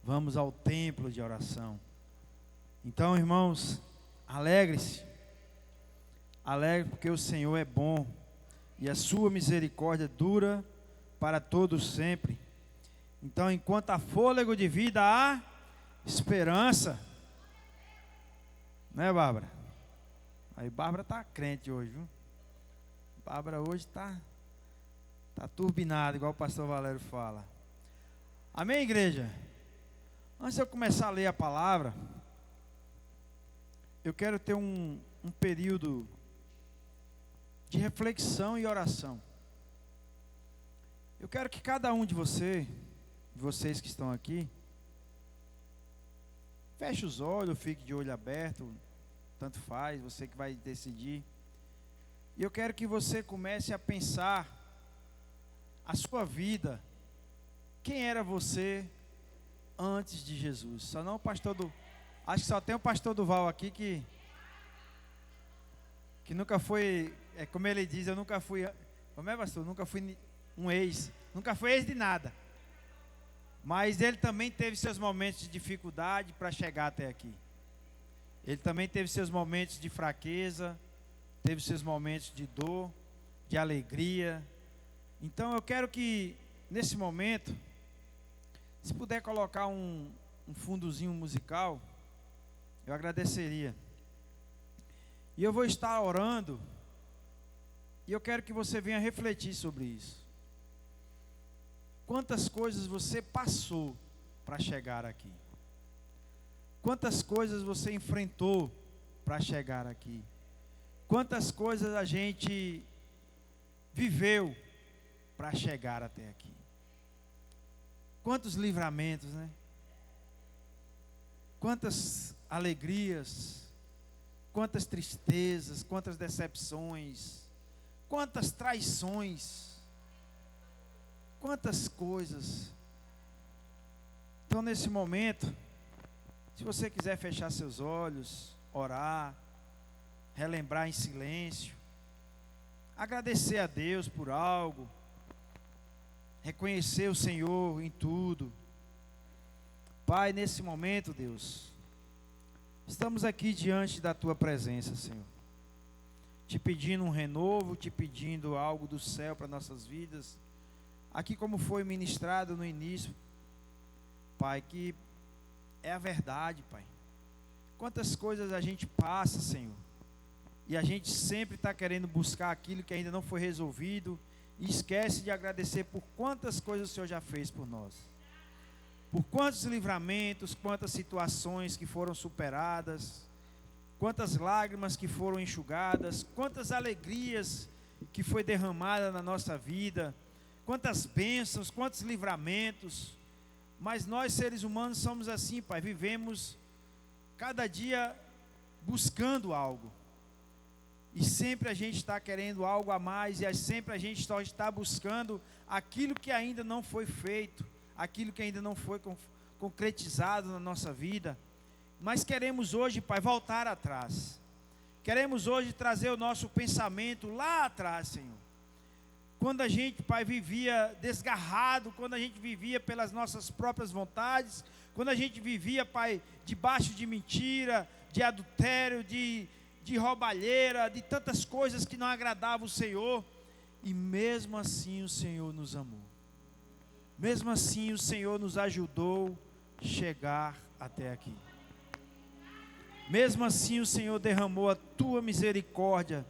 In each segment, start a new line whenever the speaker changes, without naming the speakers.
vamos ao templo de oração. Então, irmãos, alegre-se, alegre porque o Senhor é bom e a sua misericórdia dura para todos sempre. Então, enquanto há fôlego de vida, há esperança. Né, Bárbara? Aí, Bárbara está crente hoje, viu? Bárbara hoje está turbinada, igual o pastor Valério fala. Amém, igreja? Antes de eu começar a ler a palavra, eu quero ter um período de reflexão e oração. Eu quero que cada um de vocês que estão aqui, feche os olhos, fique de olho aberto, tanto faz, você que vai decidir. E eu quero que você comece a pensar a sua vida. Quem era você antes de Jesus? Só não o pastor do... Acho que só tem o pastor Duval aqui que nunca foi... como ele diz, eu nunca fui... Como é, pastor? Nunca fui um ex. Nunca fui ex de nada. Mas ele também teve seus momentos de dificuldade para chegar até aqui. Ele também teve seus momentos de fraqueza, teve seus momentos de dor, de alegria. Então eu quero que, nesse momento, se puder colocar um fundozinho musical, eu agradeceria. E eu vou estar orando, e eu quero que você venha refletir sobre isso. Quantas coisas você passou para chegar aqui? Quantas coisas você enfrentou para chegar aqui? Quantas coisas a gente viveu para chegar até aqui? Quantos livramentos, né? Quantas alegrias, quantas tristezas, quantas decepções, quantas traições, quantas coisas. Então, nesse momento, se você quiser fechar seus olhos, orar, relembrar em silêncio, agradecer a Deus por algo, reconhecer o Senhor em tudo. Pai, nesse momento, Deus, estamos aqui diante da Tua presença, Senhor, te pedindo um renovo, te pedindo algo do céu para nossas vidas, aqui como foi ministrado no início, Pai, que é a verdade, Pai. Quantas coisas a gente passa, Senhor, e a gente sempre está querendo buscar aquilo que ainda não foi resolvido, e esquece de agradecer por quantas coisas o Senhor já fez por nós. Por quantos livramentos, quantas situações que foram superadas, quantas lágrimas que foram enxugadas, quantas alegrias que foi derramada na nossa vida, quantas bênçãos, quantos livramentos. Mas nós, seres humanos, somos assim, Pai, vivemos cada dia buscando algo. E sempre a gente está querendo algo a mais, e sempre a gente só está buscando aquilo que ainda não foi feito, aquilo que ainda não foi concretizado na nossa vida. Mas queremos hoje, Pai, voltar atrás. Queremos hoje trazer o nosso pensamento lá atrás, Senhor. Quando a gente, Pai, vivia desgarrado, quando a gente vivia pelas nossas próprias vontades, quando a gente vivia, Pai, debaixo de mentira, de adultério, de roubalheira, de tantas coisas que não agradavam o Senhor, e mesmo assim o Senhor nos amou. Mesmo assim o Senhor nos ajudou a chegar até aqui. Mesmo assim o Senhor derramou a Tua misericórdia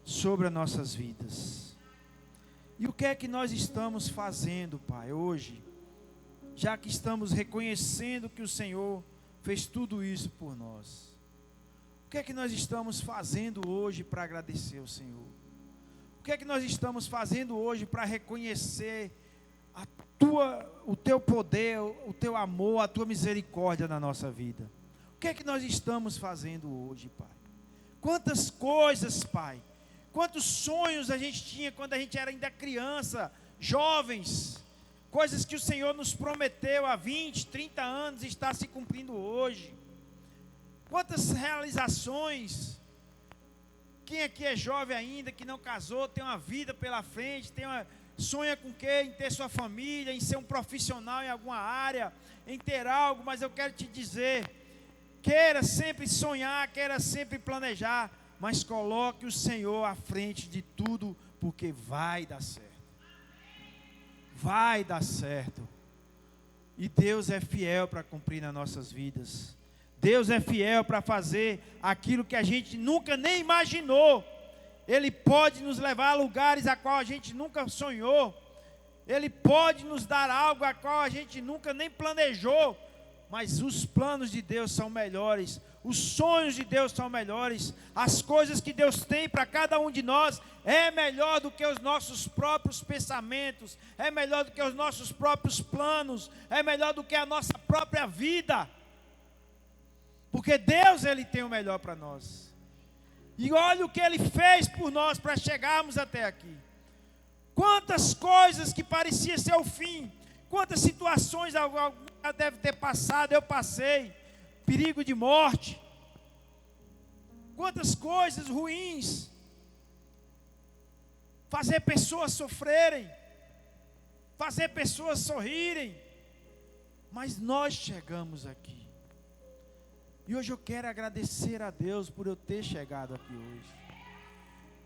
sobre as nossas vidas. E o que é que nós estamos fazendo, Pai, hoje, já que estamos reconhecendo que o Senhor fez tudo isso por nós? O que é que nós estamos fazendo hoje para agradecer ao Senhor? O que é que nós estamos fazendo hoje para reconhecer o Teu poder, o Teu amor, a Tua misericórdia na nossa vida? O que é que nós estamos fazendo hoje, Pai? Quantas coisas, Pai, quantos sonhos a gente tinha quando a gente era ainda criança, jovens, coisas que o Senhor nos prometeu há 20, 30 anos e está se cumprindo hoje. Quantas realizações. Quem aqui é jovem ainda, que não casou, tem uma vida pela frente, sonha com o quê? Em ter sua família, em ser um profissional em alguma área, em ter algo, mas eu quero te dizer, queira sempre sonhar, queira sempre planejar, mas coloque o Senhor à frente de tudo, porque vai dar certo. Vai dar certo. E Deus é fiel para cumprir nas nossas vidas. Deus é fiel para fazer aquilo que a gente nunca nem imaginou. Ele pode nos levar a lugares a qual a gente nunca sonhou. Ele pode nos dar algo a qual a gente nunca nem planejou. Mas os planos de Deus são melhores. Os sonhos de Deus são melhores. As coisas que Deus tem para cada um de nós é melhor do que os nossos próprios pensamentos. É melhor do que os nossos próprios planos. É melhor do que a nossa própria vida. Porque Deus, Ele tem o melhor para nós. E olha o que Ele fez por nós para chegarmos até aqui. Quantas coisas que parecia ser o fim. Quantas situações deve ter passado, eu passei. Perigo de morte. Quantas coisas ruins. Fazer pessoas sofrerem. Fazer pessoas sorrirem. Mas nós chegamos aqui. E hoje eu quero agradecer a Deus por eu ter chegado aqui hoje.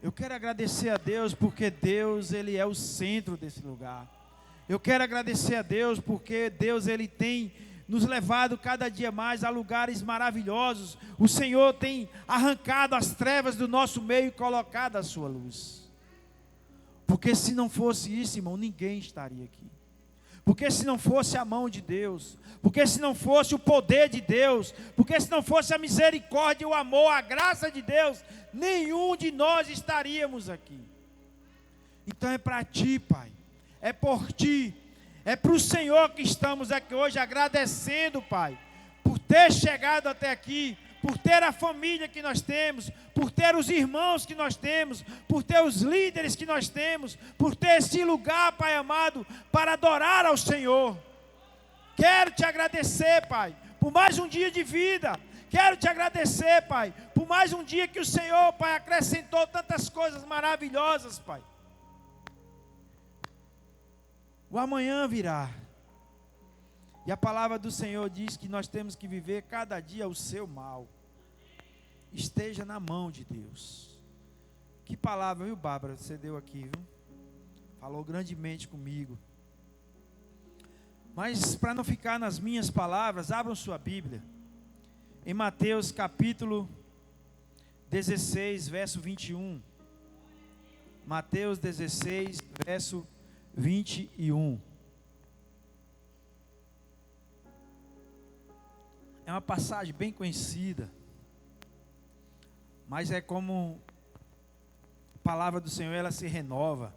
Eu quero agradecer a Deus porque Deus, Ele é o centro desse lugar. Eu quero agradecer a Deus porque Deus, Ele tem nos levado cada dia mais a lugares maravilhosos. O Senhor tem arrancado as trevas do nosso meio e colocado a sua luz. Porque se não fosse isso, irmão, ninguém estaria aqui. Porque se não fosse a mão de Deus, porque se não fosse o poder de Deus, porque se não fosse a misericórdia, o amor, a graça de Deus, nenhum de nós estaríamos aqui. Então é para ti, Pai, é por ti, é para o Senhor que estamos aqui hoje agradecendo, Pai, por ter chegado até aqui, por ter a família que nós temos, por ter os irmãos que nós temos, por ter os líderes que nós temos, por ter esse lugar, Pai amado, para adorar ao Senhor. Quero te agradecer, Pai, por mais um dia de vida. Quero te agradecer, Pai, por mais um dia que o Senhor, Pai, acrescentou tantas coisas maravilhosas, Pai. O amanhã virá. E a palavra do Senhor diz que nós temos que viver cada dia o seu mal. Esteja na mão de Deus. Que palavra, viu, Bárbara, você deu aqui, viu? Falou grandemente comigo. Mas para não ficar nas minhas palavras, abram sua Bíblia. Em Mateus capítulo 16, verso 21. Mateus 16, verso 21. É uma passagem bem conhecida, mas é como a palavra do Senhor, ela se renova.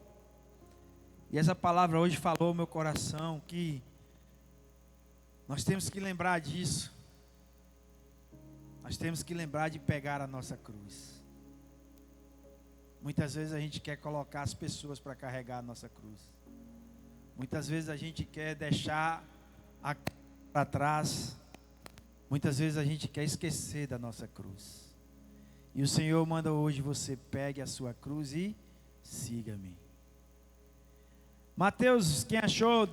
E essa palavra hoje falou ao meu coração que nós temos que lembrar disso. Nós temos que lembrar de pegar a nossa cruz. Muitas vezes a gente quer colocar as pessoas para carregar a nossa cruz. Muitas vezes a gente quer deixar para trás. Muitas vezes a gente quer esquecer da nossa cruz. E o Senhor manda hoje você pegue a sua cruz e siga-me. Mateus, quem achou?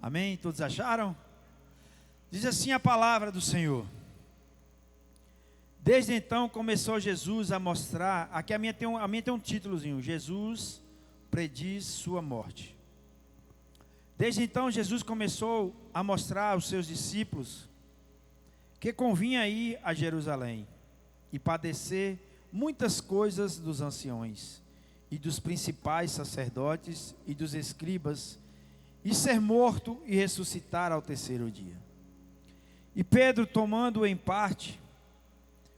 Amém? Todos acharam? Diz assim a palavra do Senhor. Desde então começou Jesus a mostrar, aqui a minha tem um títulozinho, Jesus prediz sua morte. Desde então Jesus começou a mostrar aos seus discípulos que convinha ir a Jerusalém e padecer muitas coisas dos anciões e dos principais sacerdotes e dos escribas, e ser morto e ressuscitar ao terceiro dia. E Pedro, tomando-o em parte,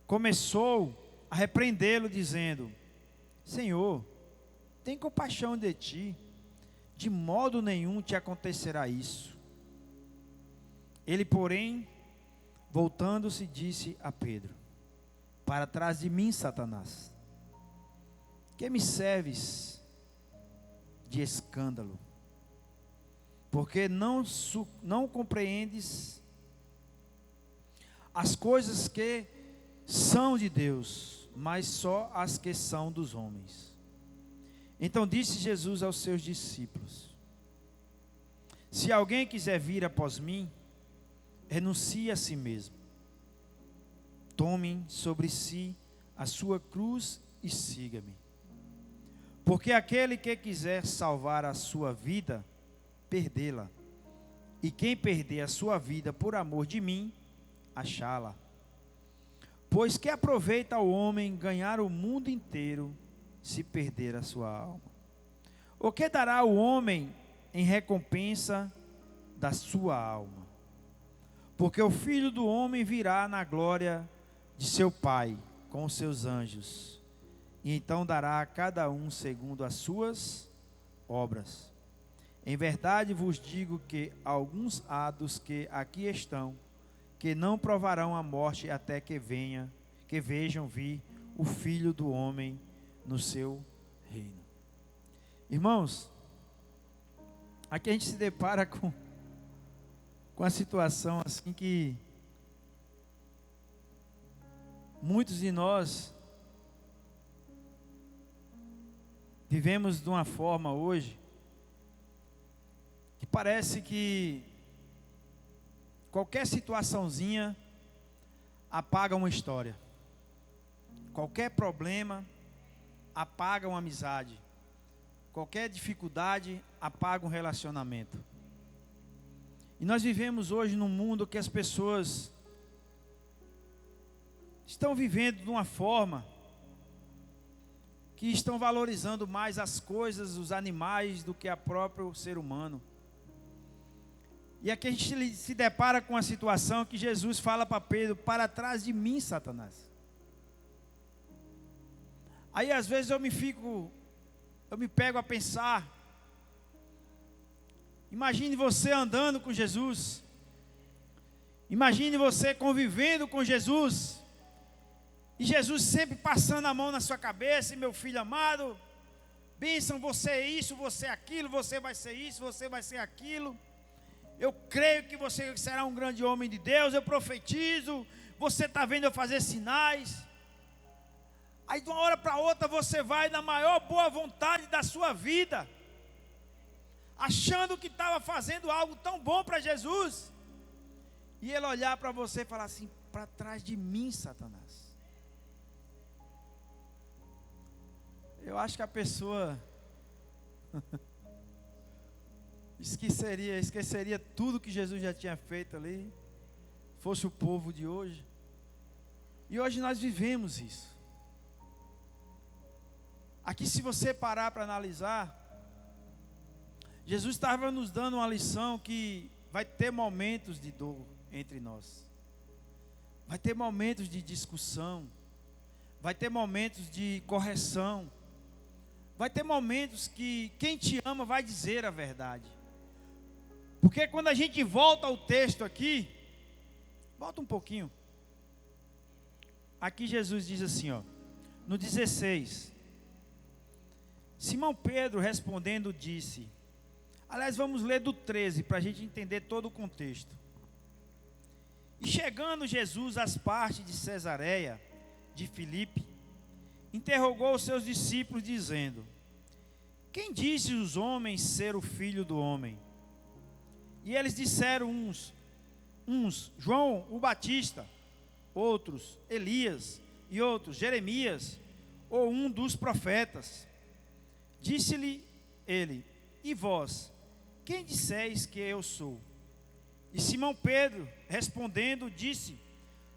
começou a repreendê-lo, dizendo: Senhor, tem compaixão de ti, de modo nenhum te acontecerá isso. Ele, porém, voltando-se, disse a Pedro: Para trás de mim, Satanás, que me serves de escândalo? porque não compreendes as coisas que são de Deus, mas só as que são dos homens. Então disse Jesus aos seus discípulos: se alguém quiser vir após mim, renuncie a si mesmo, tome sobre si a sua cruz e siga-me. Porque aquele que quiser salvar a sua vida, perdê-la. E quem perder a sua vida por amor de mim, achá-la. Pois que aproveita ao homem ganhar o mundo inteiro, se perder a sua alma? O que dará o homem em recompensa da sua alma? Porque o Filho do Homem virá na glória de seu Pai, com os seus anjos, e então dará a cada um segundo as suas obras. Em verdade vos digo que alguns há dos que aqui estão, que não provarão a morte até que vejam vir o Filho do Homem no seu reino. Irmãos, aqui a gente se depara com a situação assim que muitos de nós vivemos de uma forma hoje que parece que qualquer situaçãozinha apaga uma história. Qualquer problema apaga uma amizade. Qualquer dificuldade apaga um relacionamento. E nós vivemos hoje num mundo que as pessoas estão vivendo de uma forma que estão valorizando mais as coisas, os animais, do que a próprio ser humano. E aqui a gente se depara com a situação que Jesus fala para Pedro: para trás de mim, Satanás. Aí às vezes eu me pego a pensar, imagine você andando com Jesus, imagine você convivendo com Jesus, e Jesus sempre passando a mão na sua cabeça: e meu filho amado, bênção, você é isso, você é aquilo, você vai ser isso, você vai ser aquilo. Eu creio que você será um grande homem de Deus, eu profetizo, você está vendo eu fazer sinais. Aí de uma hora para outra você vai na maior boa vontade da sua vida, achando que estava fazendo algo tão bom para Jesus, e ele olhar para você e falar assim: para trás de mim, Satanás. Eu acho que a pessoa esqueceria tudo que Jesus já tinha feito ali, fosse o povo de hoje. E hoje nós vivemos isso. Aqui, se você parar para analisar, Jesus estava nos dando uma lição que vai ter momentos de dor entre nós, vai ter momentos de discussão, vai ter momentos de correção, vai ter momentos que quem te ama vai dizer a verdade. Porque quando a gente volta ao texto aqui, volta um pouquinho. Aqui Jesus diz assim, ó, no 16: Simão Pedro respondendo disse, aliás, vamos ler do 13 para a gente entender todo o contexto. E chegando Jesus às partes de Cesareia de Filipe, interrogou os seus discípulos dizendo: quem disse os homens ser o Filho do Homem? E eles disseram uns João o Batista, outros Elias, e outros Jeremias, ou um dos profetas. Disse-lhe ele: e vós, quem disseis que eu sou? E Simão Pedro, respondendo, disse: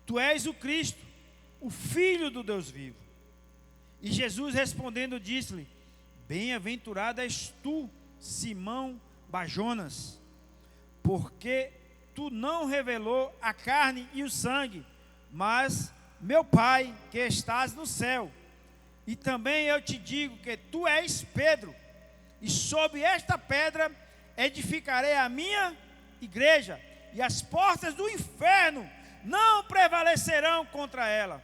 tu és o Cristo, o Filho do Deus vivo. E Jesus respondendo disse-lhe: bem-aventurado és tu, Simão Bajonas, porque tu não revelou a carne e o sangue, mas meu Pai que estás no céu. E também eu te digo que tu és Pedro, e sobre esta pedra edificarei a minha igreja, e as portas do inferno não prevalecerão contra ela.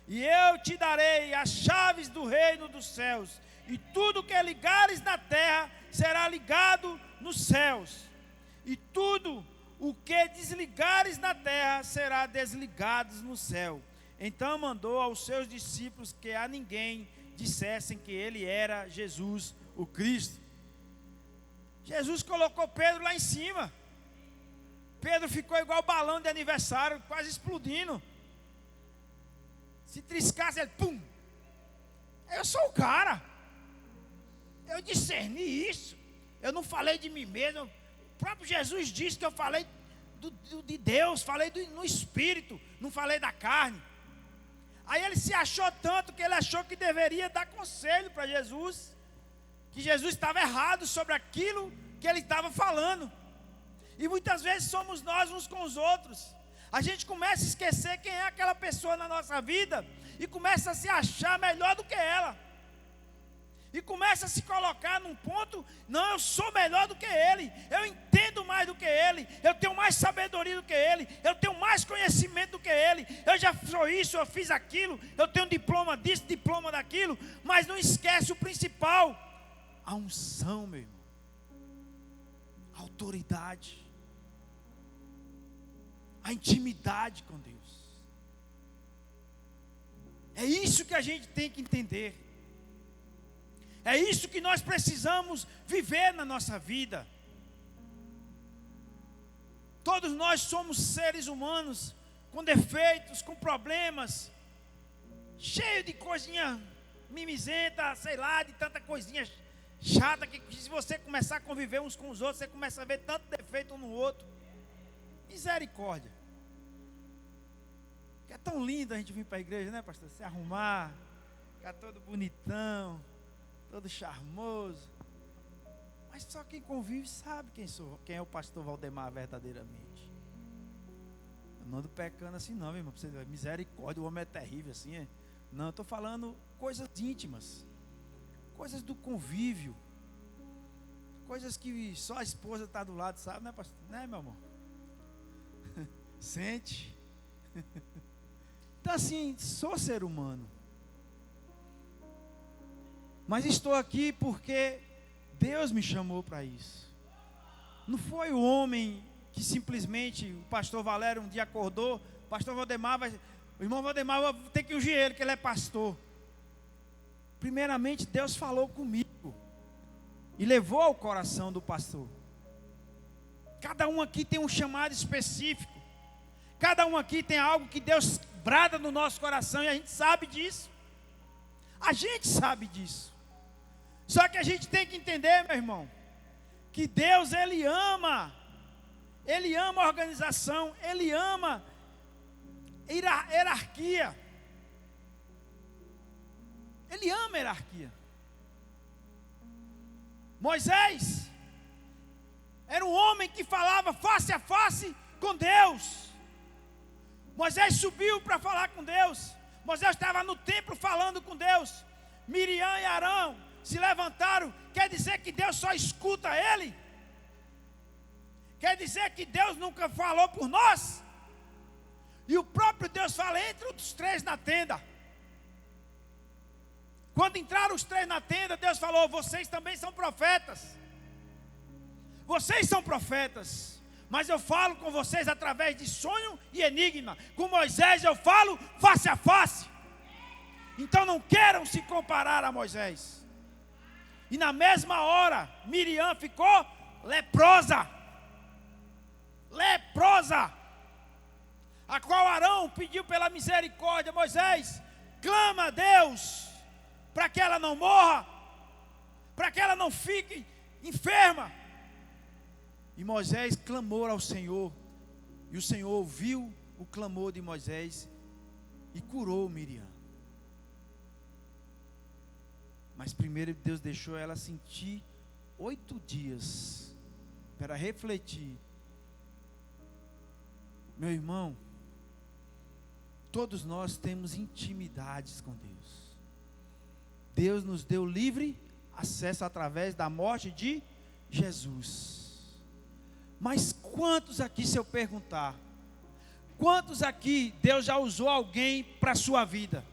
E eu te darei as chaves do reino dos céus, e tudo que ligares na terra será ligado nos céus, e tudo o que desligares na terra será desligado no céu. Então mandou aos seus discípulos que a ninguém dissessem que ele era Jesus, o Cristo. Jesus colocou Pedro lá em cima. Pedro ficou igual balão de aniversário, quase explodindo. Se triscasse, ele pum. Eu sou o cara. Eu discerni isso. Eu não falei de mim mesmo. O próprio Jesus disse que eu falei de Deus, falei no Espírito, não falei da carne. Aí ele se achou tanto que ele achou que deveria dar conselho para Jesus, que Jesus estava errado sobre aquilo que ele estava falando. E muitas vezes somos nós uns com os outros. A gente começa a esquecer quem é aquela pessoa na nossa vida e começa a se achar melhor do que ela. E começa a se colocar num ponto, não, eu sou melhor do que ele, eu entendo mais do que ele, eu tenho mais sabedoria do que ele, eu tenho mais conhecimento do que ele, eu já sou isso, eu fiz aquilo, eu tenho diploma disso, diploma daquilo, mas não esquece o principal, a unção, meu irmão, a autoridade, a intimidade com Deus. É isso que a gente tem que entender. É isso que nós precisamos viver na nossa vida. Todos nós somos seres humanos com defeitos, com problemas, cheio de coisinha mimizenta, sei lá, de tanta coisinha chata, que se você começar a conviver uns com os outros, você começa a ver tanto defeito um no outro. Misericórdia. Que é tão lindo a gente vir para a igreja, né, pastor? Se arrumar, ficar todo bonitão, todo charmoso. Mas só quem convive sabe quem é o pastor Valdemar verdadeiramente. Eu não ando pecando assim não, meu irmão. Você, misericórdia, o homem é terrível assim. É? Não, eu estou falando coisas íntimas, coisas do convívio, coisas que só a esposa está do lado, sabe, né, pastor? Né, meu amor? Sente. Então assim, sou ser humano. Mas estou aqui porque Deus me chamou para isso. Não foi o homem que simplesmente, o pastor Valério um dia acordou, o pastor Valdemar, o irmão Valdemar vai ter que ungir ele, que ele é pastor. Primeiramente Deus falou comigo e levou ao coração do pastor. Cada um aqui tem um chamado específico. Cada um aqui tem algo que Deus brada no nosso coração e a gente sabe disso. A gente sabe disso. Só que a gente tem que entender, meu irmão, que Deus, Ele ama a organização, Ele ama hierarquia. Ele ama a hierarquia. Moisés era um homem que falava face a face com Deus. Moisés subiu para falar com Deus. Moisés estava no templo falando com Deus. Miriam e Arão se levantaram. Quer dizer que Deus só escuta ele? Quer dizer que Deus nunca falou por nós? E o próprio Deus fala entre os três na tenda. Quando entraram os três na tenda, Deus falou: vocês também são profetas. Vocês são profetas, mas eu falo com vocês através de sonho e enigma. Com Moisés eu falo face a face. Então não queiram se comparar a Moisés. E na mesma hora, Miriam ficou leprosa. Leprosa. A qual Arão pediu pela misericórdia: Moisés, clama a Deus para que ela não morra, para que ela não fique enferma. E Moisés clamou ao Senhor, e o Senhor ouviu o clamor de Moisés e curou Miriam. Mas primeiro Deus deixou ela sentir 8 dias para refletir. Meu irmão, todos nós temos intimidades com Deus. Deus nos deu livre acesso através da morte de Jesus. Mas quantos aqui, se eu perguntar, quantos aqui Deus já usou alguém para a sua vida?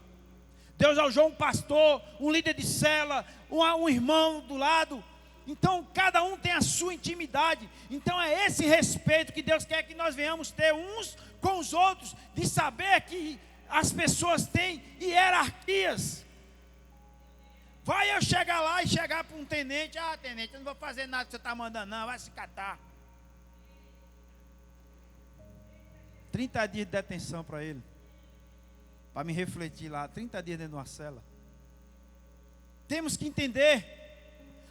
Deus já usou um pastor, um líder de célula, um irmão do lado, Então cada um tem a sua intimidade. Então é esse respeito que Deus quer que nós venhamos ter uns com os outros, de saber que as pessoas têm hierarquias. Vai eu chegar lá e chegar para um tenente: ah, tenente, eu não vou fazer nada que você está mandando não, vai se catar. 30 dias de detenção para ele, para me refletir lá, 30 dias dentro de uma cela. Temos que entender,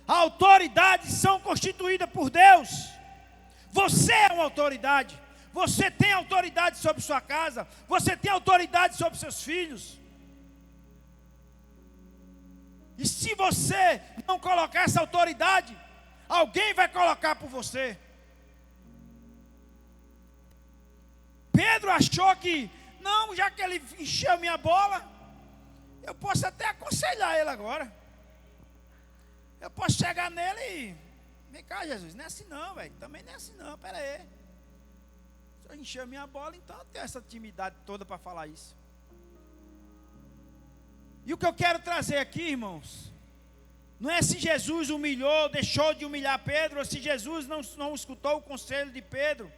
autoridades são constituídas por Deus. Você é uma autoridade. Você tem autoridade sobre sua casa. Você tem autoridade sobre seus filhos. E se você não colocar essa autoridade, alguém vai colocar por você. Pedro achou que, não, já que ele encheu minha bola, eu posso até aconselhar ele agora. Eu posso chegar nele e: vem cá, Jesus, não é assim não, velho. Também não é assim não, pera aí. Se eu encher minha bola, então eu tenho essa intimidade toda para falar isso. E o que eu quero trazer aqui, irmãos, não é se Jesus humilhou, deixou de humilhar Pedro, ou se Jesus não escutou o conselho de Pedro.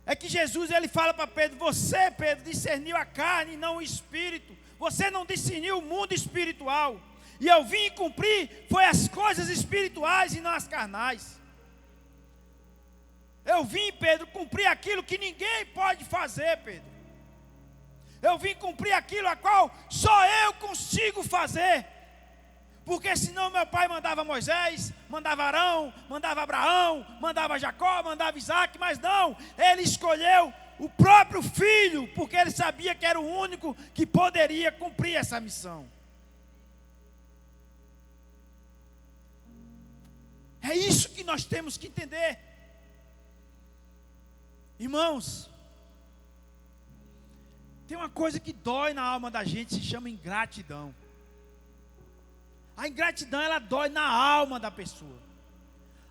É que Jesus, ele fala para Pedro: você, Pedro, discerniu a carne e não o espírito. Você não discerniu o mundo espiritual. E eu vim cumprir foi as coisas espirituais e não as carnais. Eu vim, Pedro, cumprir aquilo que ninguém pode fazer, Pedro. Eu vim cumprir aquilo a qual só eu consigo fazer. Porque senão meu pai mandava Moisés, mandava Arão, mandava Abraão, mandava Jacó, mandava Isaac, mas não, ele escolheu o próprio filho, porque ele sabia que era o único que poderia cumprir essa missão. É isso que nós temos que entender. Irmãos, tem uma coisa que dói na alma da gente, se chama ingratidão. A ingratidão, ela dói na alma da pessoa.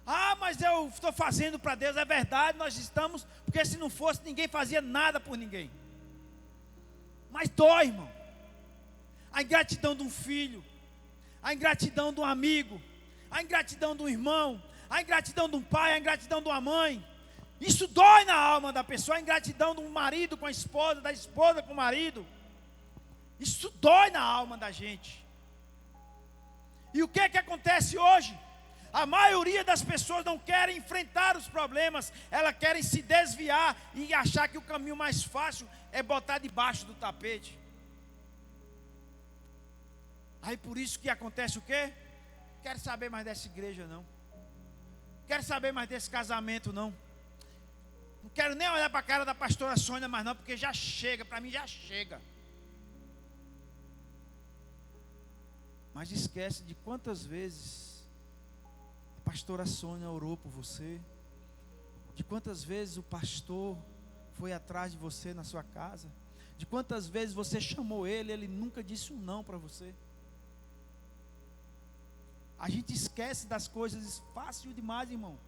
Ah, mas eu estou fazendo para Deus. É verdade, nós estamos, porque se não fosse, ninguém fazia nada por ninguém. Mas dói, irmão. A ingratidão de um filho, a ingratidão de um amigo, a ingratidão de um irmão, a ingratidão de um pai, a ingratidão de uma mãe. Isso dói na alma da pessoa. A ingratidão de um marido com a esposa, da esposa com o marido. Isso dói na alma da gente. E o que é que acontece hoje? A maioria das pessoas não querem enfrentar os problemas. Elas querem se desviar e achar que o caminho mais fácil é botar debaixo do tapete. Aí por isso que acontece o quê? Quero saber mais dessa igreja não. Quero saber mais desse casamento não. Não quero nem olhar para a cara da pastora Sônia mais não, porque já chega, para mim já chega. Mas esquece de quantas vezes a pastora Sônia orou por você, de quantas vezes o pastor foi atrás de você na sua casa, de quantas vezes você chamou ele, ele nunca disse um não para você. A gente esquece das coisas fácil demais, irmão.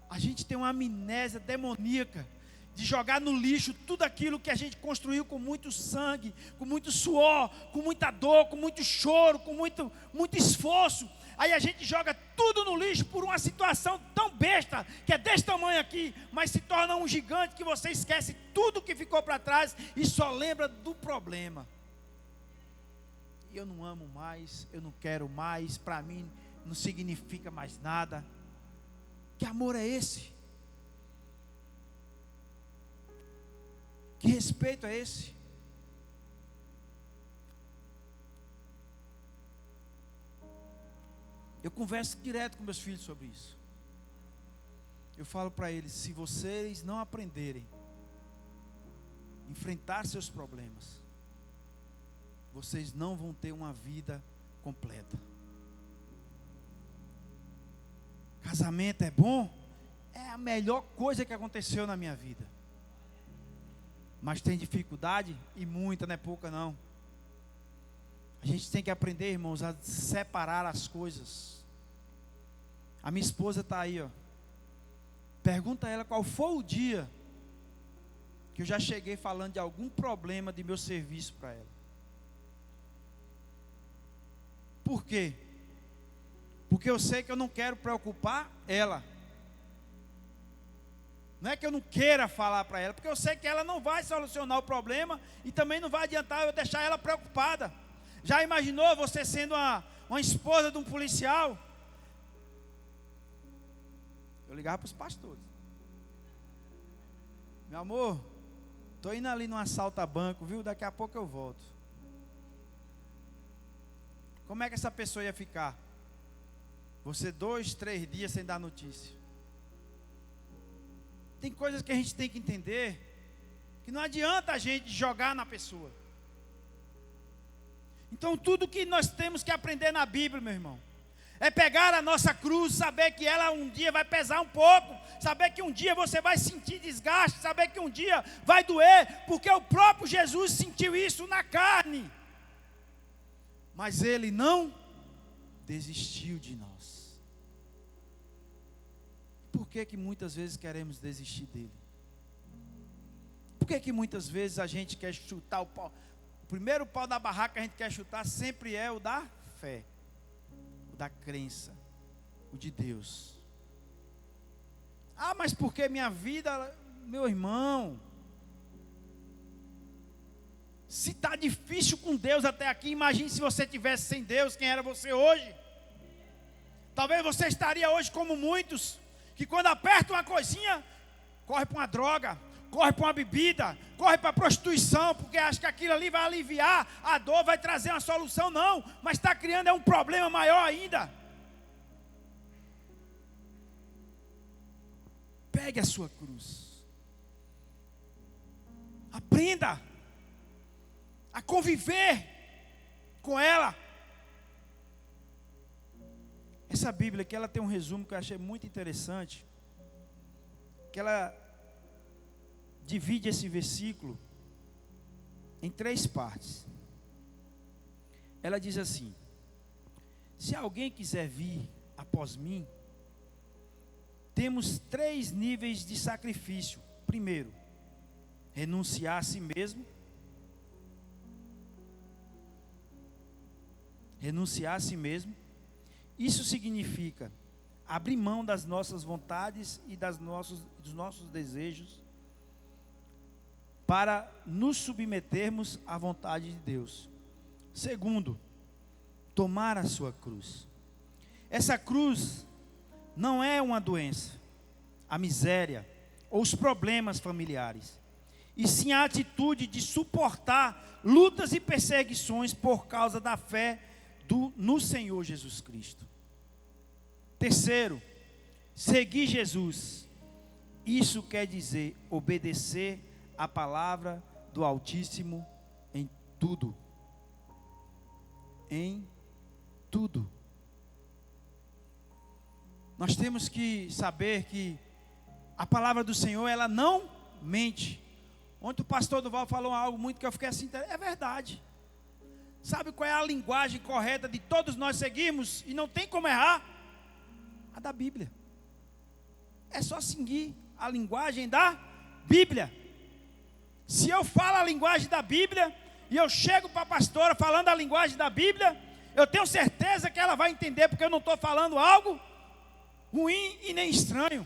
A gente tem uma amnésia demoníaca de jogar no lixo tudo aquilo que a gente construiu com muito sangue, com muito suor, com muita dor, com muito choro, com muito esforço. Aí a gente joga tudo no lixo por uma situação tão besta, que é desse tamanho aqui, mas se torna um gigante que você esquece tudo que ficou para trás e só lembra do problema. E eu não amo mais, eu não quero mais, para mim não significa mais nada. Que amor é esse? Que respeito é esse? Eu converso direto com meus filhos sobre isso. Eu falo para eles: se vocês não aprenderem a enfrentar seus problemas, vocês não vão ter uma vida completa. Casamento é bom? É a melhor coisa que aconteceu na minha vida. Mas tem dificuldade? E muita, não é pouca não. A gente tem que aprender, irmãos, a separar as coisas. A minha esposa está aí, ó. Pergunta a ela qual foi o dia que eu já cheguei falando de algum problema de meu serviço para ela. Por quê? Porque eu sei que eu não quero preocupar ela. Não é que eu não queira falar para ela, porque eu sei que ela não vai solucionar o problema e também não vai adiantar eu deixar ela preocupada. Já imaginou você sendo uma esposa de um policial? Eu ligava para os pastores. Meu amor, estou indo ali num assalto a banco, viu? Daqui a pouco eu volto. Como é que essa pessoa ia ficar? Você 2, 3 dias sem dar notícia. Tem coisas que a gente tem que entender, que não adianta a gente jogar na pessoa. Então tudo que nós temos que aprender na Bíblia, meu irmão, é pegar a nossa cruz, saber que ela um dia vai pesar um pouco, saber que um dia você vai sentir desgaste, saber que um dia vai doer, porque o próprio Jesus sentiu isso na carne. Mas Ele não desistiu de nós. Por que muitas vezes queremos desistir dele? Por que muitas vezes a gente quer chutar o pau? O primeiro pau da barraca que a gente quer chutar sempre é o da fé, o da crença, o de Deus. Ah, mas por que minha vida, meu irmão? Se está difícil com Deus até aqui, imagine se você tivesse sem Deus, quem era você hoje? Talvez você estaria hoje como muitos, que quando aperta uma coisinha, corre para uma droga, corre para uma bebida, corre para a prostituição, porque acha que aquilo ali vai aliviar a dor, vai trazer uma solução. Não, mas está criando um problema maior ainda. Pegue a sua cruz, aprenda a conviver com ela. Essa Bíblia aqui, ela tem um resumo que eu achei muito interessante, que ela divide esse versículo em 3 partes. Ela diz assim: se alguém quiser vir após mim, temos 3 níveis de sacrifício. Primeiro, renunciar a si mesmo. Renunciar a si mesmo. Isso significa abrir mão das nossas vontades e dos nossos desejos para nos submetermos à vontade de Deus. Segundo, tomar a sua cruz. Essa cruz não é uma doença, a miséria ou os problemas familiares, e sim a atitude de suportar lutas e perseguições por causa da fé no Senhor Jesus Cristo. Terceiro, seguir Jesus. Isso quer dizer obedecer a palavra do Altíssimo em tudo. Em tudo. Nós temos que saber que a palavra do Senhor, ela não mente. Ontem o pastor Duval falou algo muito que eu fiquei assim, é verdade. Sabe qual é a linguagem correta de todos nós seguirmos e não tem como errar? A da Bíblia. É só seguir a linguagem da Bíblia. Se eu falo a linguagem da Bíblia e eu chego para a pastora falando a linguagem da Bíblia, eu tenho certeza que ela vai entender, porque eu não estou falando algo ruim e nem estranho,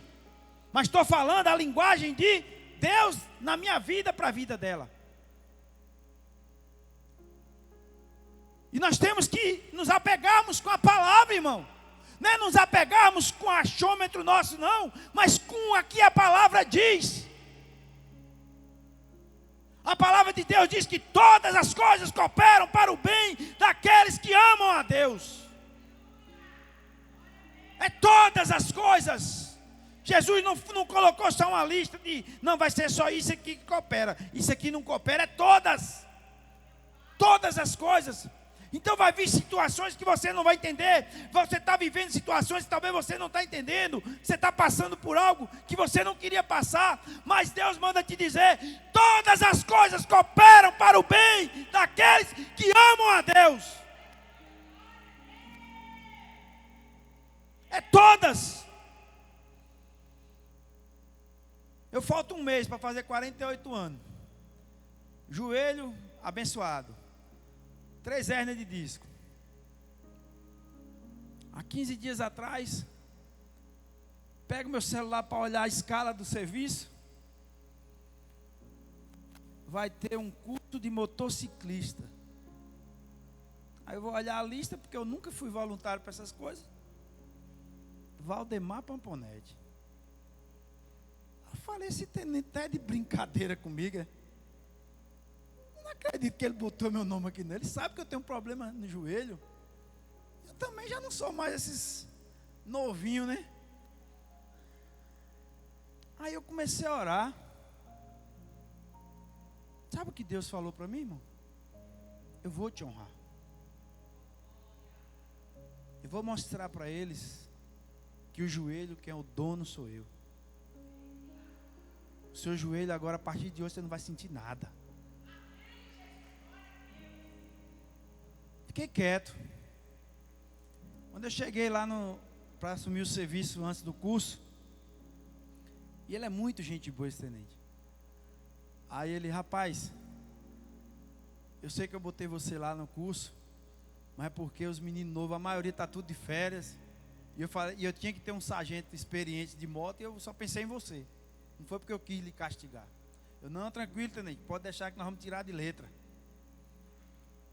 mas estou falando a linguagem de Deus na minha vida, para a vida dela. E nós temos que nos apegarmos com a palavra, irmão. Não é nos apegarmos com o achômetro nosso, não, mas com o que a palavra diz. A palavra de Deus diz que todas as coisas cooperam para o bem daqueles que amam a Deus. É todas as coisas. Jesus não colocou só uma lista de, não vai ser só isso aqui que coopera, isso aqui não coopera, é todas. Todas as coisas. Então vai vir situações que você não vai entender. Você está vivendo situações que talvez você não está entendendo. Você está passando por algo que você não queria passar. Mas Deus manda te dizer: todas as coisas cooperam para o bem daqueles que amam a Deus. É todas. Eu falto um mês para fazer 48 anos. Joelho abençoado. 3 hérnias de disco. Há 15 dias atrás, pego meu celular para olhar a escala do serviço. Vai ter um culto de motociclista. Aí eu vou olhar a lista, porque eu nunca fui voluntário para essas coisas. Valdemar Pamponete. Eu falei, esse tenente tá de brincadeira comigo. Eu não acredito que ele botou meu nome aqui nele. Ele sabe que eu tenho um problema no joelho. Eu também já não sou mais esses novinhos, né? Aí eu comecei a orar. Sabe o que Deus falou para mim, irmão? Eu vou te honrar. Eu vou mostrar para eles que o joelho, quem é o dono sou eu. O seu joelho agora, a partir de hoje, você não vai sentir nada. Fiquei quieto. Quando eu cheguei lá para assumir o serviço antes do curso, e ele é muito gente boa, esse tenente. Aí ele, rapaz, eu sei que eu botei você lá no curso, mas é porque os meninos novos, a maioria está tudo de férias. E eu tinha que ter um sargento experiente de moto, e eu só pensei em você. Não foi porque eu quis lhe castigar. Eu, não, tranquilo, tenente, pode deixar que nós vamos tirar de letra.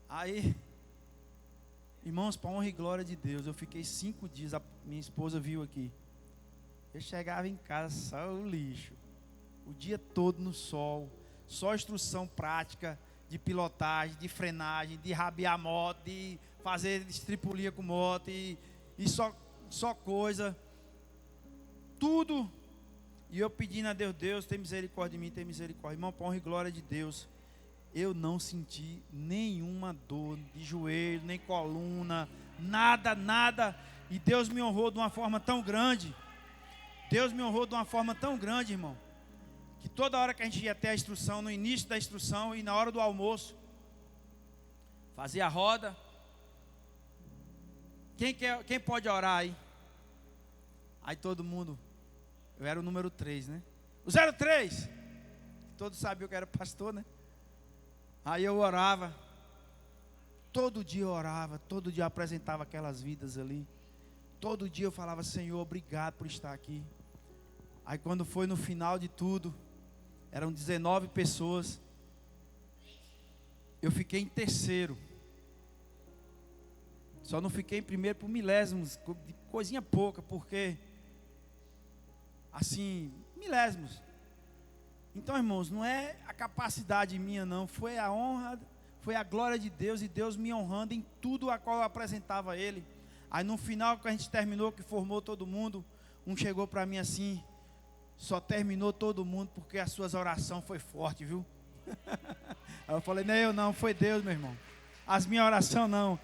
Aí, irmãos, para honra e glória de Deus, eu fiquei 5 dias, minha esposa viu aqui. Eu chegava em casa só o lixo. O dia todo no sol, só instrução prática de pilotagem, de frenagem, de rabiar moto, de fazer estripulia com moto, e só coisa, tudo. E eu pedindo a Deus, Deus, tem misericórdia de mim, tem misericórdia. Irmão, para honra e glória de Deus, eu não senti nenhuma dor de joelho, nem coluna, nada. E Deus me honrou de uma forma tão grande. Deus me honrou de uma forma tão grande, irmão, que toda hora que a gente ia ter a instrução, no início da instrução e na hora do almoço, fazia a roda. Quem pode orar aí? Aí todo mundo, eu era o número 3, né? O 03, todos sabiam que eu era pastor, né? Aí eu orava, todo dia eu orava, todo dia eu apresentava aquelas vidas ali. Todo dia eu falava, Senhor, obrigado por estar aqui. Aí quando foi no final de tudo, eram 19 pessoas, eu fiquei em terceiro. Só não fiquei em primeiro por milésimos, de coisinha pouca, porque, assim, milésimos. Então, irmãos, não é a capacidade minha, não. Foi a honra, foi a glória de Deus, e Deus me honrando em tudo a qual eu apresentava a Ele. Aí no final, que a gente terminou, que formou todo mundo, um chegou para mim assim, só terminou todo mundo porque as suas orações foi forte, viu? Aí eu falei, não é eu não, foi Deus, meu irmão. As minhas orações não.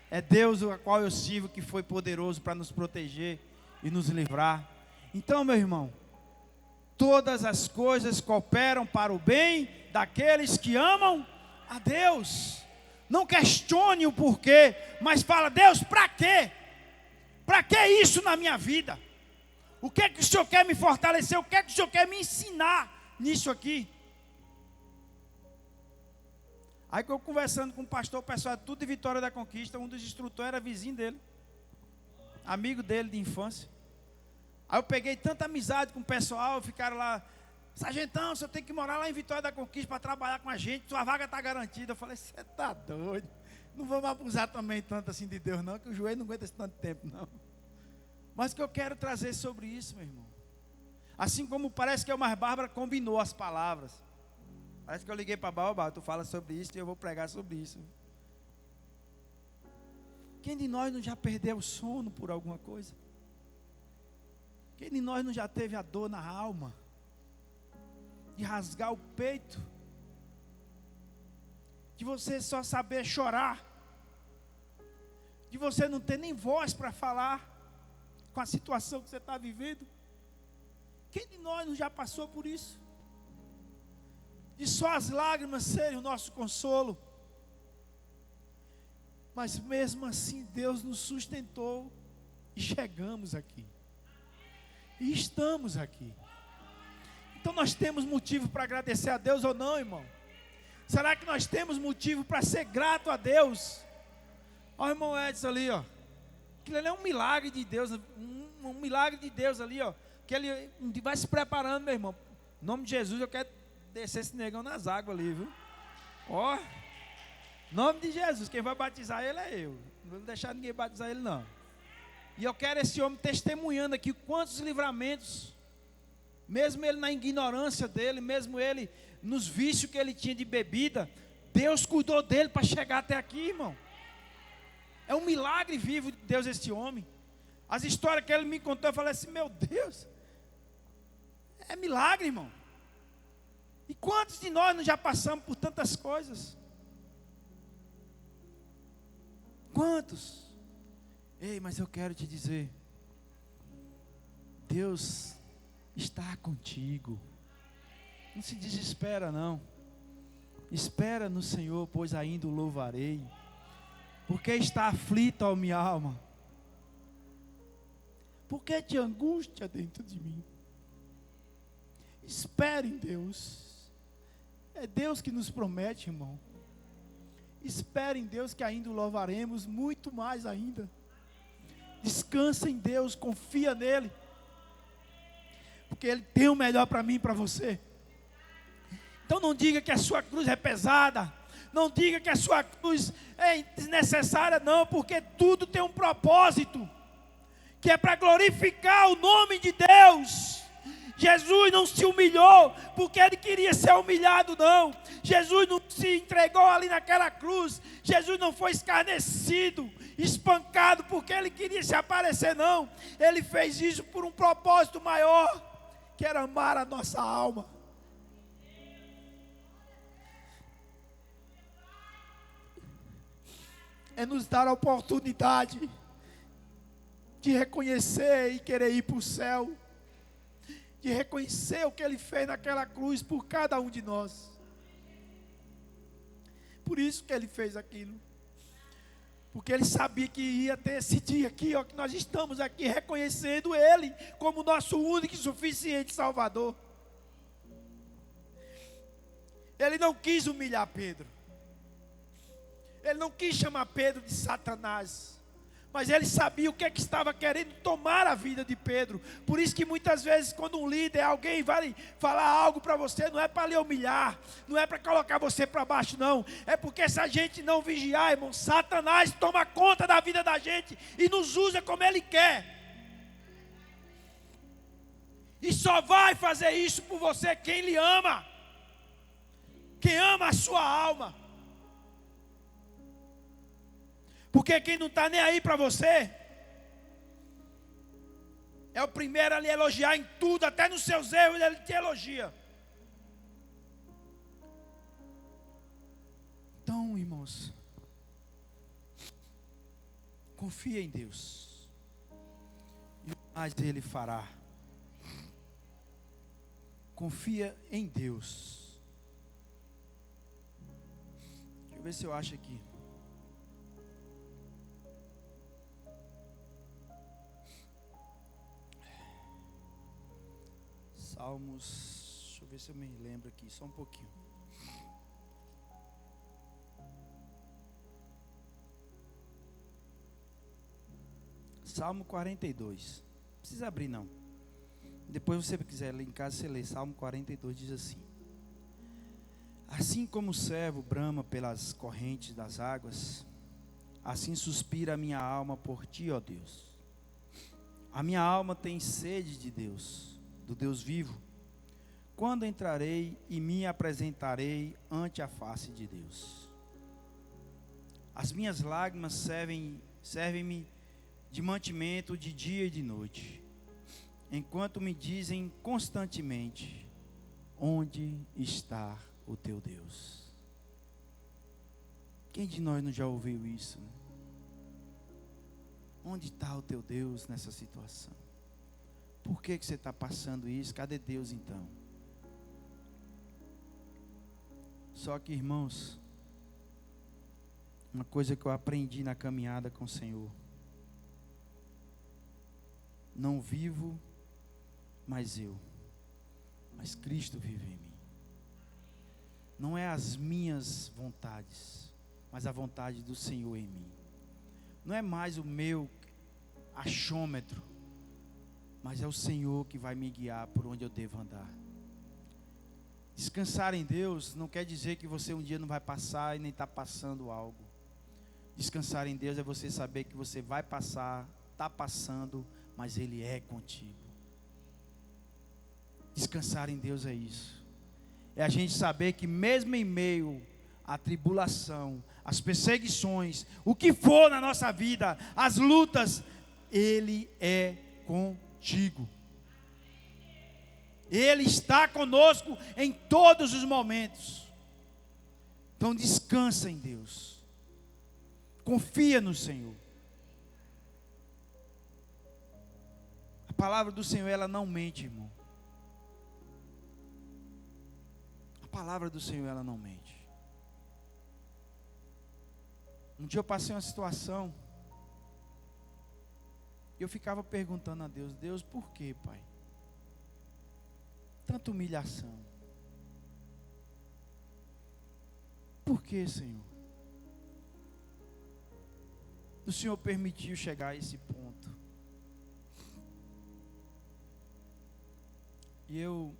É Deus a qual eu sirvo, que foi poderoso para nos proteger e nos livrar. Então, meu irmão, todas as coisas cooperam para o bem daqueles que amam a Deus. Não questione o porquê, mas fala, Deus, para quê? Para que isso na minha vida? O que é que o Senhor quer me fortalecer? O que é que o Senhor quer me ensinar nisso aqui? Aí que eu conversando com o pastor, o pessoal tudo de Vitória da Conquista, um dos instrutores era vizinho dele, amigo dele de infância. Aí eu peguei tanta amizade com o pessoal, ficaram lá, sargentão, você tem que morar lá em Vitória da Conquista para trabalhar com a gente, sua vaga está garantida. Eu falei, você está doido, não vamos abusar também tanto assim de Deus não, que o joelho não aguenta esse tanto tempo não. Mas que eu quero trazer sobre isso, meu irmão, assim como parece que a Mar Bárbara combinou as palavras. Parece que eu liguei para Baobá, tu fala sobre isso e eu vou pregar sobre isso. Quem de nós não já perdeu o sono por alguma coisa? Quem de nós não já teve a dor na alma? De rasgar o peito? De você só saber chorar? De você não ter nem voz para falar com a situação que você está vivendo? Quem de nós não já passou por isso? De só as lágrimas serem o nosso consolo. Mas mesmo assim Deus nos sustentou e chegamos aqui. E estamos aqui. Então nós temos motivo para agradecer a Deus ou não, irmão? Será que nós temos motivo para ser grato a Deus? Olha o irmão Edson ali, ó. Aquilo ali é um milagre de Deus, um milagre de Deus ali, ó. Que ele vai se preparando, meu irmão. Em nome de Jesus, eu quero descer esse negão nas águas ali, viu? Ó, em nome de Jesus, quem vai batizar ele é eu. Não vou deixar ninguém batizar ele, não. E eu quero esse homem testemunhando aqui quantos livramentos, mesmo ele na ignorância dele, mesmo ele nos vícios que ele tinha de bebida, Deus cuidou dele para chegar até aqui, irmão. É um milagre vivo de Deus esse homem. As histórias que ele me contou, eu falei assim, meu Deus, é milagre, irmão. E quantos de nós não já passamos por tantas coisas? Quantos? Ei, mas eu quero te dizer, Deus está contigo. Não se desespera não. Espera no Senhor, pois ainda o louvarei. Porque está aflita a minha alma? Porque te angústia dentro de mim? Espere em Deus. É Deus que nos promete, irmão. Espere em Deus que ainda o louvaremos muito mais ainda. Descansa em Deus, confia nele. Porque Ele tem o melhor para mim e para você. Então não diga que a sua cruz é pesada. Não diga que a sua cruz é desnecessária, não. Porque tudo tem um propósito. Que é para glorificar o nome de Deus. Jesus não se humilhou porque Ele queria ser humilhado, não. Jesus não se entregou ali naquela cruz. Jesus não foi escarnecido, espancado porque Ele queria se aparecer, não. Ele fez isso por um propósito maior, que era amar a nossa alma. É nos dar a oportunidade de reconhecer e querer ir para o céu. De reconhecer o que Ele fez naquela cruz por cada um de nós. Por isso que Ele fez aquilo. Porque Ele sabia que ia ter esse dia aqui, ó, que nós estamos aqui reconhecendo Ele como nosso único e suficiente Salvador. Ele não quis humilhar Pedro. Ele não quis chamar Pedro de Satanás. Mas ele sabia o que é que estava querendo tomar a vida de Pedro. Por isso que muitas vezes quando um líder, alguém vai falar algo para você, não é para lhe humilhar, não é para colocar você para baixo, não. É porque se a gente não vigiar, irmão, Satanás toma conta da vida da gente e nos usa como ele quer. E só vai fazer isso por você quem lhe ama. Quem ama a sua alma. Porque quem não está nem aí para você, é o primeiro a lhe elogiar em tudo, até nos seus erros ele te elogia. Então, irmãos, confia em Deus, e o mais Ele fará. Confia em Deus. Deixa eu ver se eu acho aqui. Salmos, deixa eu ver se eu me lembro aqui, só um pouquinho. Salmo 42. Não precisa abrir não. Depois você quiser ler em casa, você lê. Salmo 42 diz assim: assim como o servo brama pelas correntes das águas, assim suspira a minha alma por ti, ó Deus. A minha alma tem sede de Deus, do Deus vivo. Quando entrarei e me apresentarei ante a face de Deus? As minhas lágrimas servem-me de mantimento de dia e de noite, enquanto me dizem constantemente: onde está o teu Deus? Quem de nós não já ouviu isso? Onde está o teu Deus nessa situação? Por que você está passando isso? Cadê Deus então? Só que, irmãos, uma coisa que eu aprendi na caminhada com o Senhor: não vivo mais eu, mas Cristo vive em mim. Não é as minhas vontades, mas a vontade do Senhor em mim. Não é mais o meu achômetro, mas é o Senhor que vai me guiar por onde eu devo andar. Descansar em Deus não quer dizer que você um dia não vai passar e nem está passando algo. Descansar em Deus é você saber que você vai passar, está passando, mas Ele é contigo. Descansar em Deus é isso. É a gente saber que mesmo em meio à tribulação, às perseguições, o que for na nossa vida, as lutas, Ele é contigo. Ele está conosco em todos os momentos. Então descansa em Deus. Confia no Senhor. A palavra do Senhor, ela não mente, irmão. A palavra do Senhor, ela não mente. Um dia eu passei uma situação e eu ficava perguntando a Deus: Deus, por que, Pai? Tanta humilhação. Por que, Senhor? O Senhor permitiu chegar a esse ponto. E eu,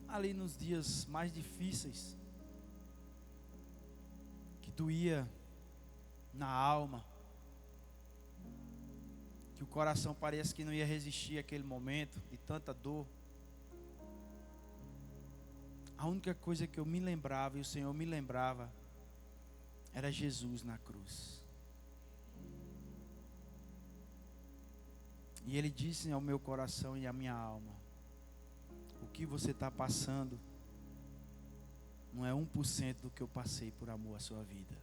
ali nos dias mais difíceis, que doía na alma, que o coração parece que não ia resistir àquele momento de tanta dor, a única coisa que eu me lembrava, e o Senhor me lembrava, era Jesus na cruz. E Ele disse ao meu coração e à minha alma: o que você está passando não é 1% do que eu passei por amor à sua vida.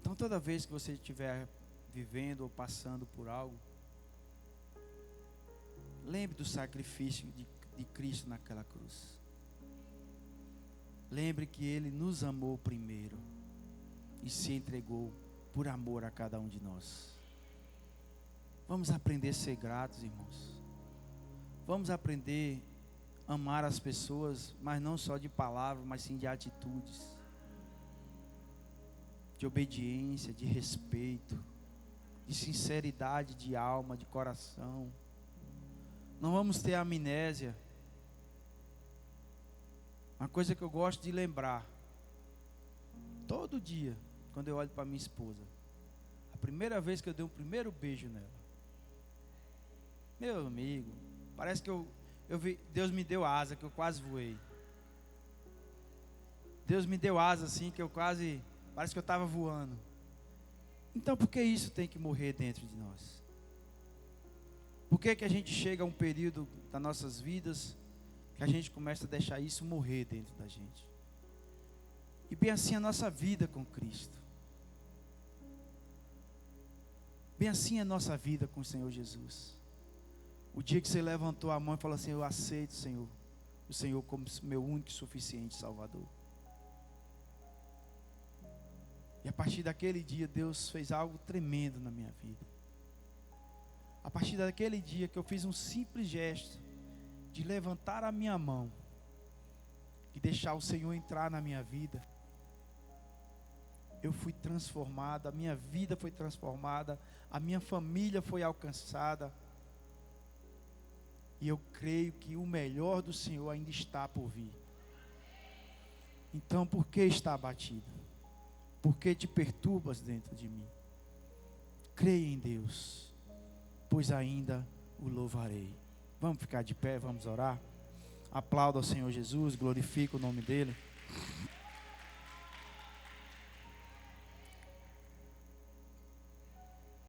Então toda vez que você estiver vivendo ou passando por algo, lembre do sacrifício de Cristo naquela cruz. Lembre que Ele nos amou primeiro e se entregou por amor a cada um de nós. Vamos aprender a ser gratos, irmãos. Vamos aprender a amar as pessoas, mas não só de palavras, mas sim de atitudes, de obediência, de respeito, de sinceridade de alma, de coração. Não vamos ter amnésia. Uma coisa que eu gosto de lembrar, todo dia, quando eu olho para minha esposa, a primeira vez que eu dei um primeiro beijo nela, meu amigo, parece que eu vi, Deus me deu asa, que eu quase voei. Deus me deu asa assim, que eu quase, parece que eu estava voando. Então por que isso tem que morrer dentro de nós? Por que a gente chega a um período das nossas vidas que a gente começa a deixar isso morrer dentro da gente? E bem assim a nossa vida com Cristo. Bem assim a nossa vida com o Senhor Jesus. O dia que você levantou a mão e falou assim: eu aceito, Senhor, o Senhor como meu único e suficiente Salvador. E a partir daquele dia Deus fez algo tremendo na minha vida. A partir daquele dia que eu fiz um simples gesto de levantar a minha mão e deixar o Senhor entrar na minha vida, eu fui transformado, a minha vida foi transformada, a minha família foi alcançada. E eu creio que o melhor do Senhor ainda está por vir. Então, por que está abatido? Por que te perturbas dentro de mim? Creia em Deus, pois ainda o louvarei. Vamos ficar de pé, vamos orar. Aplauda ao Senhor Jesus, glorifica o nome dEle.